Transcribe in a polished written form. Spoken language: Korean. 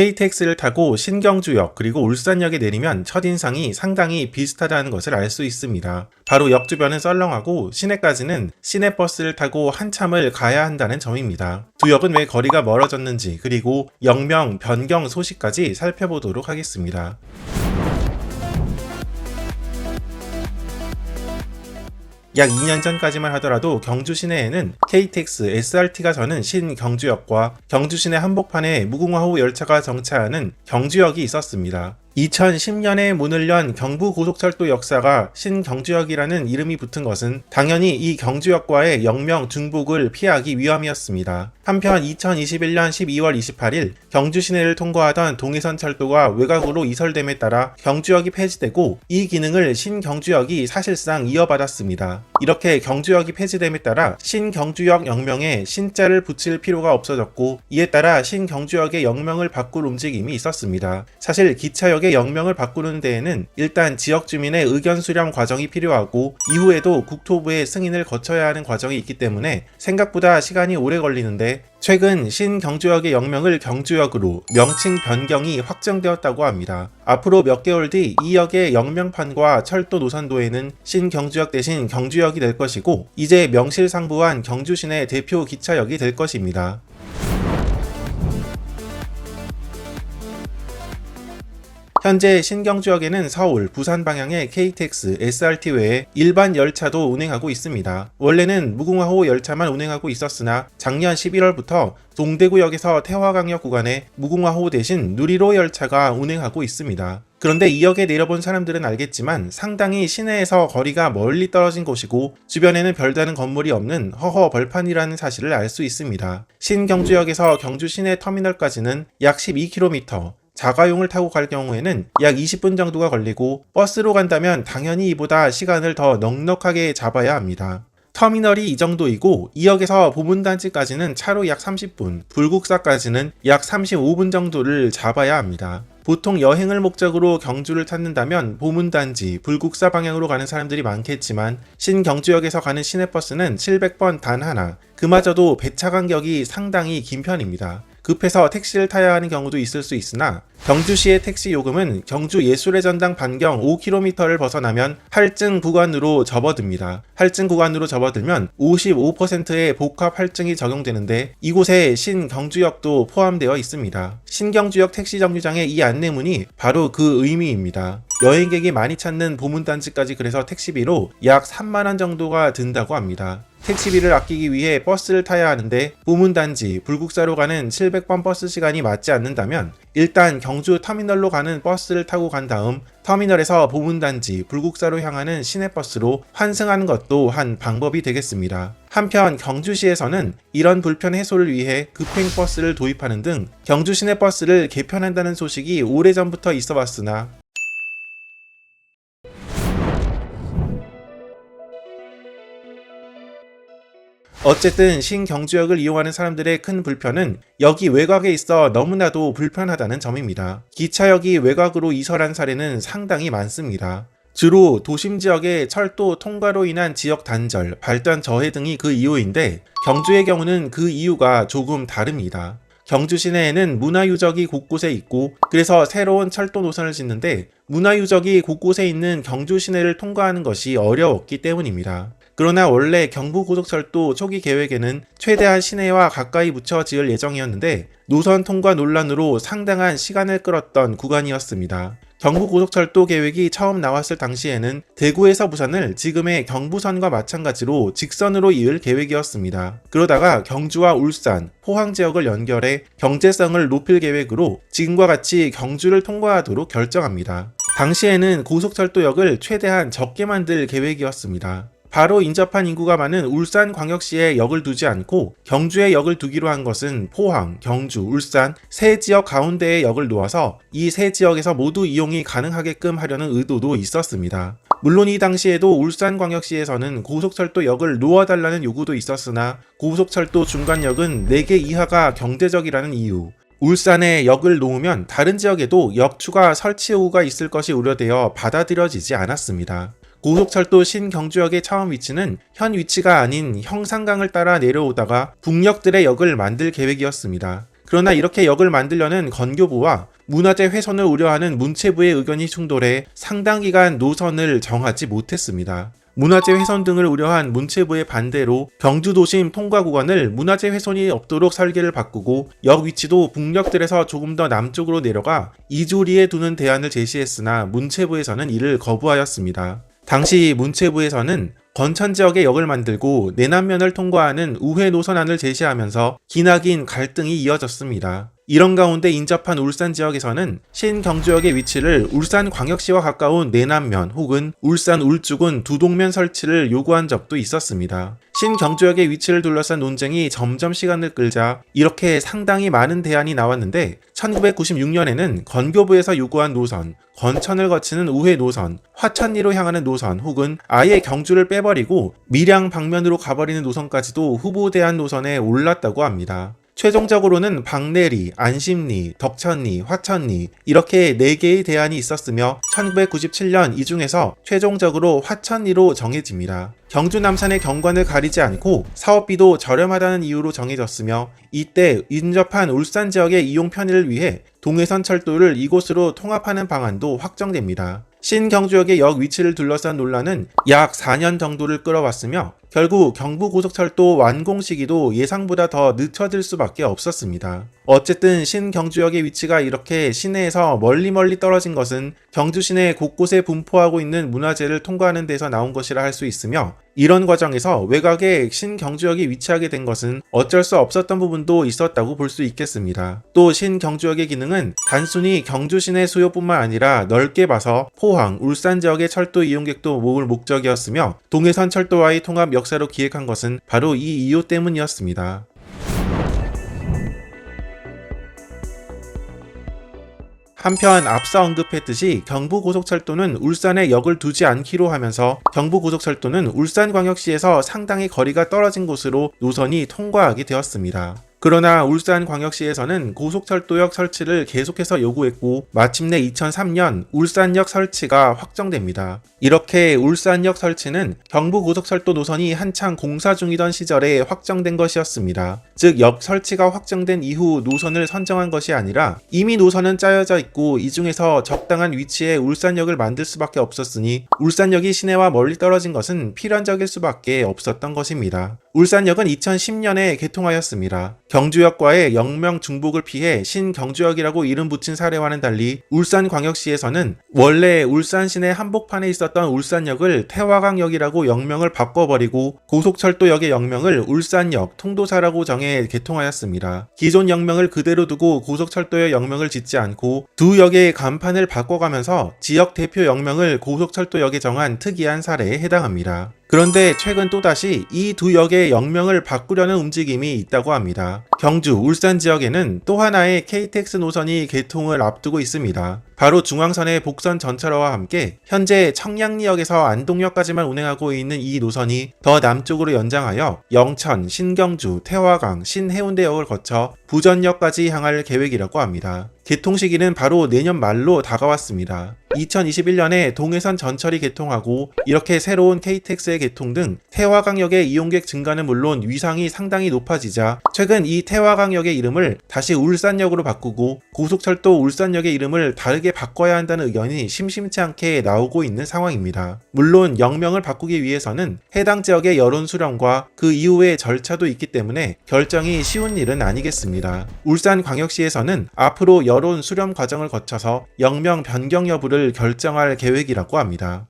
KTX를 타고 신경주역 그리고 울산역에 내리면 첫인상이 상당히 비슷하다는 것을 알 수 있습니다. 바로 역 주변은 썰렁하고 시내까지는 시내버스를 타고 한참을 가야 한다는 점입니다. 두 역은 왜 거리가 멀어졌는지 그리고 역명 변경 소식까지 살펴보도록 하겠습니다. 약 2년 전까지만 하더라도 경주 시내에는 KTX, SRT가 저는 신경주역과 경주 시내 한복판에 무궁화호 열차가 정차하는 경주역이 있었습니다. 2010년에 문을 연 경부고속철도 역사가 신경주역이라는 이름이 붙은 것은 당연히 이 경주역과의 역명 중복을 피하기 위함이었습니다. 한편 2021년 12월 28일 경주 시내를 통과하던 동해선 철도가 외곽으로 이설됨에 따라 경주역이 폐지되고 이 기능을 신경주역이 사실상 이어받았습니다. 이렇게 경주역이 폐지됨에 따라 신경주역 역명에 신자를 붙일 필요가 없어졌고 이에 따라 신경주역의 역명을 바꿀 움직임이 있었습니다. 사실 기차역의 역명을 바꾸는 데에는 일단 지역 주민의 의견 수렴 과정이 필요하고 이후에도 국토부의 승인을 거쳐야 하는 과정이 있기 때문에 생각보다 시간이 오래 걸리는데 최근 신경주역의 역명을 경주역으로 명칭 변경이 확정되었다고 합니다. 앞으로 몇 개월 뒤 이 역의 역명판과 철도 노선도에는 신경주역 대신 경주역이 될 것이고 이제 명실상부한 경주 시내 대표 기차역이 될 것입니다. 현재 신경주역에는 서울, 부산 방향의 KTX, SRT 외에 일반 열차도 운행하고 있습니다. 원래는 무궁화호 열차만 운행하고 있었으나 작년 11월부터 동대구역에서 태화강역 구간에 무궁화호 대신 누리로 열차가 운행하고 있습니다. 그런데 이 역에 내려본 사람들은 알겠지만 상당히 시내에서 거리가 멀리 떨어진 곳이고 주변에는 별다른 건물이 없는 허허 벌판이라는 사실을 알 수 있습니다. 신경주역에서 경주 시내 터미널까지는 약 12km, 자가용을 타고 갈 경우에는 약 20분 정도가 걸리고 버스로 간다면 당연히 이보다 시간을 더 넉넉하게 잡아야 합니다. 터미널이 이 정도이고 2역에서 보문단지까지는 차로 약 30분, 불국사까지는 약 35분 정도를 잡아야 합니다. 보통 여행을 목적으로 경주를 찾는다면 보문단지, 불국사 방향으로 가는 사람들이 많겠지만 신경주역에서 가는 시내버스는 700번 단 하나, 그마저도 배차 간격이 상당히 긴 편입니다. 급해서 택시를 타야 하는 경우도 있을 수 있으나 경주시의 택시 요금은 경주 예술의 전당 반경 5km를 벗어나면 할증 구간으로 접어듭니다. 할증 구간으로 접어들면 55%의 복합 할증이 적용되는데 이곳에 신경주역도 포함되어 있습니다. 신경주역 택시 정류장의 이 안내문이 바로 그 의미입니다. 여행객이 많이 찾는 보문단지까지 그래서 택시비로 약 3만원 정도가 든다고 합니다. 택시비를 아끼기 위해 버스를 타야 하는데 보문단지, 불국사로 가는 700번 버스 시간이 맞지 않는다면 일단 경주 터미널로 가는 버스를 타고 간 다음 터미널에서 보문단지, 불국사로 향하는 시내버스로 환승하는 것도 한 방법이 되겠습니다. 한편 경주시에서는 이런 불편 해소를 위해 급행버스를 도입하는 등 경주 시내버스를 개편한다는 소식이 오래전부터 있어 왔으나 어쨌든 신경주역을 이용하는 사람들의 큰 불편은 역이 외곽에 있어 너무나도 불편하다는 점입니다. 기차역이 외곽으로 이설한 사례는 상당히 많습니다. 주로 도심 지역의 철도 통과로 인한 지역 단절, 발단 저해 등이 그 이유인데 경주의 경우는 그 이유가 조금 다릅니다. 경주 시내에는 문화유적이 곳곳에 있고 그래서 새로운 철도 노선을 짓는데 문화유적이 곳곳에 있는 경주 시내를 통과하는 것이 어려웠기 때문입니다. 그러나 원래 경부고속철도 초기 계획에는 최대한 시내와 가까이 붙여 지을 예정이었는데 노선 통과 논란으로 상당한 시간을 끌었던 구간이었습니다. 경부고속철도 계획이 처음 나왔을 당시에는 대구에서 부산을 지금의 경부선과 마찬가지로 직선으로 이을 계획이었습니다. 그러다가 경주와 울산, 포항 지역을 연결해 경제성을 높일 계획으로 지금과 같이 경주를 통과하도록 결정합니다. 당시에는 고속철도역을 최대한 적게 만들 계획이었습니다. 바로 인접한 인구가 많은 울산광역시에 역을 두지 않고 경주에 역을 두기로 한 것은 포항, 경주, 울산 세 지역 가운데에 역을 놓아서 이 세 지역에서 모두 이용이 가능하게끔 하려는 의도도 있었습니다. 물론 이 당시에도 울산광역시에서는 고속철도역을 놓아달라는 요구도 있었으나 고속철도 중간역은 4개 이하가 경제적이라는 이유, 울산에 역을 놓으면 다른 지역에도 역 추가 설치 요구가 있을 것이 우려되어 받아들여지지 않았습니다. 고속철도 신경주역의 처음 위치는 현 위치가 아닌 형산강을 따라 내려오다가 북역들의 역을 만들 계획이었습니다. 그러나 이렇게 역을 만들려는 건교부와 문화재 훼손을 우려하는 문체부의 의견이 충돌해 상당 기간 노선을 정하지 못했습니다. 문화재 훼손 등을 우려한 문체부의 반대로 경주도심 통과 구간을 문화재 훼손이 없도록 설계를 바꾸고 역 위치도 북역들에서 조금 더 남쪽으로 내려가 이조리에 두는 대안을 제시했으나 문체부에서는 이를 거부하였습니다. 당시 문체부에서는 건천 지역에 역을 만들고 내남면을 통과하는 우회 노선안을 제시하면서 기나긴 갈등이 이어졌습니다. 이런 가운데 인접한 울산 지역에서는 신경주역의 위치를 울산광역시와 가까운 내남면 혹은 울산 울주군 두동면 설치를 요구한 적도 있었습니다. 신경주역의 위치를 둘러싼 논쟁이 점점 시간을 끌자 이렇게 상당히 많은 대안이 나왔는데 1996년에는 건교부에서 요구한 노선, 건천을 거치는 우회 노선, 화천리로 향하는 노선 혹은 아예 경주를 빼버리고 밀양 방면으로 가버리는 노선까지도 후보 대안 노선에 올랐다고 합니다. 최종적으로는 박내리, 안심리, 덕천리, 화천리 이렇게 4개의 대안이 있었으며 1997년 이 중에서 최종적으로 화천리로 정해집니다. 경주 남산의 경관을 가리지 않고 사업비도 저렴하다는 이유로 정해졌으며 이때 인접한 울산 지역의 이용 편의를 위해 동해선 철도를 이곳으로 통합하는 방안도 확정됩니다. 신경주역의 역 위치를 둘러싼 논란은 약 4년 정도를 끌어왔으며 결국 경부고속철도 완공 시기도 예상보다 더 늦춰질 수밖에 없었습니다. 어쨌든 신경주역의 위치가 이렇게 시내에서 멀리 떨어진 것은 경주 시내 곳곳에 분포하고 있는 문화재를 통과하는 데서 나온 것이라 할 수 있으며 이런 과정에서 외곽에 신경주역이 위치하게 된 것은 어쩔 수 없었던 부분도 있었다고 볼 수 있겠습니다. 또 신경주역의 기능은 단순히 경주 시내 수요뿐만 아니라 넓게 봐서 포항, 울산 지역의 철도 이용객도 모을 목적이었으며 동해선 철도와의 통합 역사로 기획한 것은 바로 이 이유 때문이었습니다. 한편 앞서 언급했듯이 경부고속철도는 울산에 역을 두지 않기로 하면서 경부고속철도는 울산광역시에서 상당히 거리가 떨어진 곳으로 노선이 통과하게 되었습니다. 그러나 울산광역시에서는 고속철도역 설치를 계속해서 요구했고 마침내 2003년 울산역 설치가 확정됩니다. 이렇게 울산역 설치는 경부고속철도 노선이 한창 공사 중이던 시절에 확정된 것이었습니다. 즉 역 설치가 확정된 이후 노선을 선정한 것이 아니라 이미 노선은 짜여져 있고 이 중에서 적당한 위치에 울산역을 만들 수밖에 없었으니 울산역이 시내와 멀리 떨어진 것은 필연적일 수밖에 없었던 것입니다. 울산역은 2010년에 개통하였습니다. 경주역과의 역명 중복을 피해 신경주역이라고 이름 붙인 사례와는 달리 울산광역시에서는 원래 울산 시내 한복판에 있었던 울산역을 태화강역이라고 역명을 바꿔버리고 고속철도역의 역명을 울산역, 통도사라고 정해 개통하였습니다. 기존 역명을 그대로 두고 고속철도역 역명을 짓지 않고 두 역의 간판을 바꿔가면서 지역 대표 역명을 고속철도역에 정한 특이한 사례에 해당합니다. 그런데 최근 또다시 이 두 역의 역명을 바꾸려는 움직임이 있다고 합니다. 경주, 울산 지역에는 또 하나의 KTX 노선이 개통을 앞두고 있습니다. 바로 중앙선의 복선 전철화와 함께 현재 청량리역에서 안동역까지만 운행하고 있는 이 노선이 더 남쪽으로 연장하여 영천, 신경주, 태화강, 신해운대역을 거쳐 부전역까지 향할 계획이라고 합니다. 개통 시기는 바로 내년 말로 다가왔습니다. 2021년에 동해선 전철이 개통하고 이렇게 새로운 KTX의 개통 등 태화강역의 이용객 증가는 물론 위상이 상당히 높아지자 최근 이 태화강역의 이름을 다시 울산역으로 바꾸고 고속철도 울산역의 이름을 다르게 바꿔야 한다는 의견이 심심치 않게 나오고 있는 상황입니다. 물론 역명을 바꾸기 위해서는 해당 지역의 여론 수렴과 그 이후의 절차도 있기 때문에 결정이 쉬운 일은 아니겠습니다. 울산광역시에서는 앞으로 여론 수렴 과정을 거쳐서 역명 변경 여부를 결정할 계획이라고 합니다.